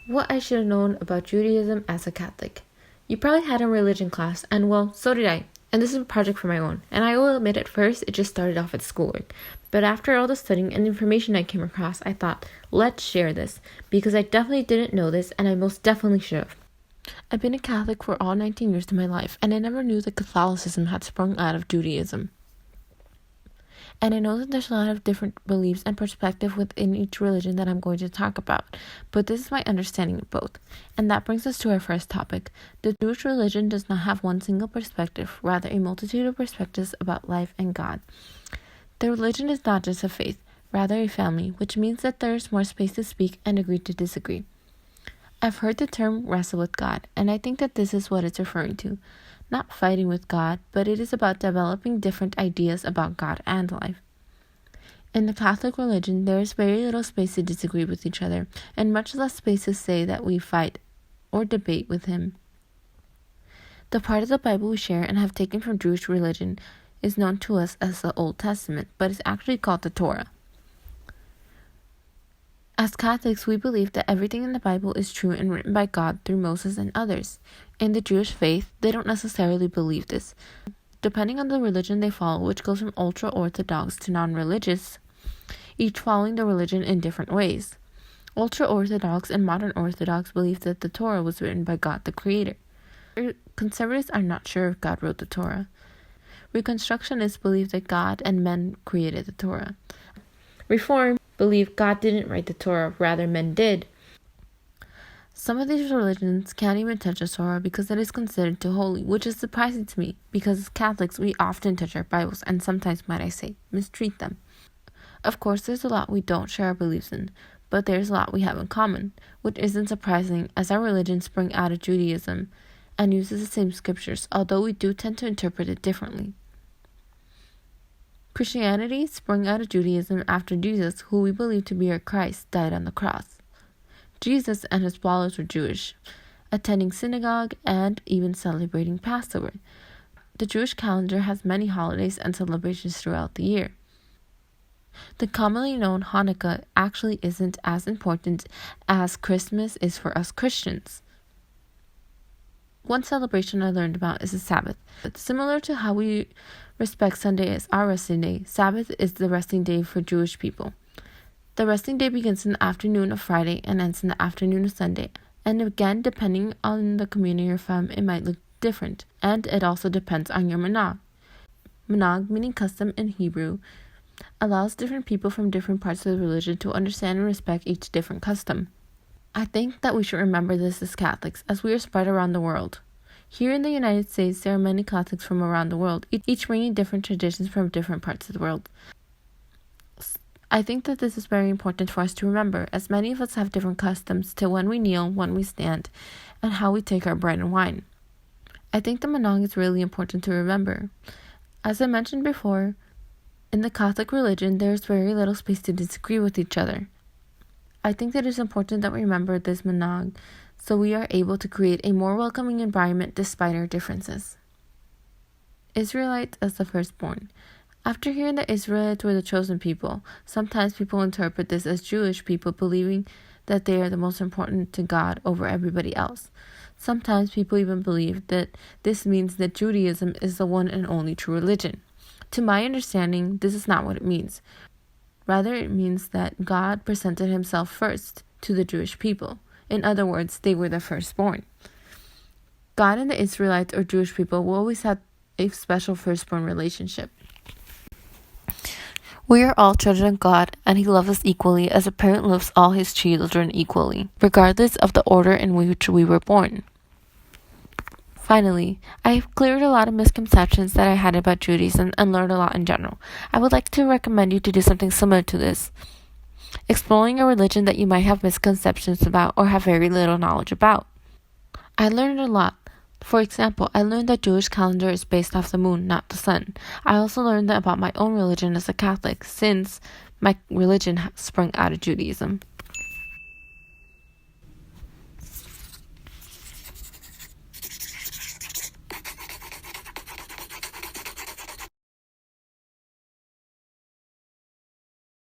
What I should have known about Judaism as a Catholic. You probably had a religion class, and well, so did I. And this is a project for my own. And I will admit at first it just started off at schoolwork. But after all the studying and information I came across, I thought, let's share this. Because I definitely didn't know this, and I most definitely should have. I've been a Catholic for all 19 years of my life, and I never knew that Catholicism had sprung out of Judaism. And I know that there's a lot of different beliefs and perspectives within each religion that I'm going to talk about, but this is my understanding of both. And that brings us to our first topic. The Jewish religion does not have one single perspective, rather a multitude of perspectives about life and God. The religion is not just a faith, rather a family, which means that there is more space to speak and agree to disagree. I've heard the term wrestle with God, and I think that this is what it's referring to. Not fighting with God, but it is about developing different ideas about God and life. In the Catholic religion, there is very little space to disagree with each other, and much less space to say that we fight or debate with Him. The part of the Bible we share and have taken from Jewish religion is known to us as the Old Testament, but is actually called the Torah. As Catholics, we believe that everything in the Bible is true and written by God through Moses and others. In the Jewish faith, they don't necessarily believe this. Depending on the religion they follow, which goes from ultra-Orthodox to non-religious, each following the religion in different ways. Ultra-Orthodox and modern Orthodox believe that the Torah was written by God the Creator. Conservatives are not sure if God wrote the Torah. Reconstructionists believe that God and men created the Torah. Reform believe God didn't write the Torah, rather men did. Some of these religions can't even touch the Torah because it is considered too holy, which is surprising to me because as Catholics we often touch our Bibles and sometimes, might I say, mistreat them. Of course, there's a lot we don't share our beliefs in, but there's a lot we have in common, which isn't surprising as our religion sprung out of Judaism and uses the same scriptures, although we do tend to interpret it differently. Christianity sprung out of Judaism after Jesus, who we believe to be our Christ, died on the cross. Jesus and his followers were Jewish, attending synagogue and even celebrating Passover. The Jewish calendar has many holidays and celebrations throughout the year. The commonly known Hanukkah actually isn't as important as Christmas is for us Christians. One celebration I learned about is the Sabbath. Similar to how we respect Sunday as our resting day, Sabbath is the resting day for Jewish people. The resting day begins in the afternoon of Friday and ends in the afternoon of Sunday. And again, depending on the community you're from, it might look different. And it also depends on your minhag. Minhag, meaning custom in Hebrew, allows different people from different parts of the religion to understand and respect each different custom. I think that we should remember this as Catholics, as we are spread around the world. Here in the United States, there are many Catholics from around the world, each bringing different traditions from different parts of the world. I think that this is very important for us to remember, as many of us have different customs to when we kneel, when we stand, and how we take our bread and wine. I think the minhag is really important to remember. As I mentioned before, in the Catholic religion, there is very little space to disagree with each other. I think that it is important that we remember this minhag, so we are able to create a more welcoming environment despite our differences. Israelites as the firstborn. After hearing that Israelites were the chosen people, sometimes people interpret this as Jewish people believing that they are the most important to God over everybody else. Sometimes people even believe that this means that Judaism is the one and only true religion. To my understanding, this is not what it means. Rather, it means that God presented himself first to the Jewish people. In other words, they were the firstborn. God and the Israelites or Jewish people will always have a special firstborn relationship. We are all children of God, and He loves us equally as a parent loves all his children equally, regardless of the order in which we were born. Finally, I have cleared a lot of misconceptions that I had about Judaism and learned a lot in general. I would like to recommend you to do something similar to this. Exploring a religion that you might have misconceptions about or have very little knowledge about. I learned a lot. For example, I learned that Jewish calendar is based off the moon, not the sun. I also learned about my own religion as a Catholic, since my religion sprung out of Judaism.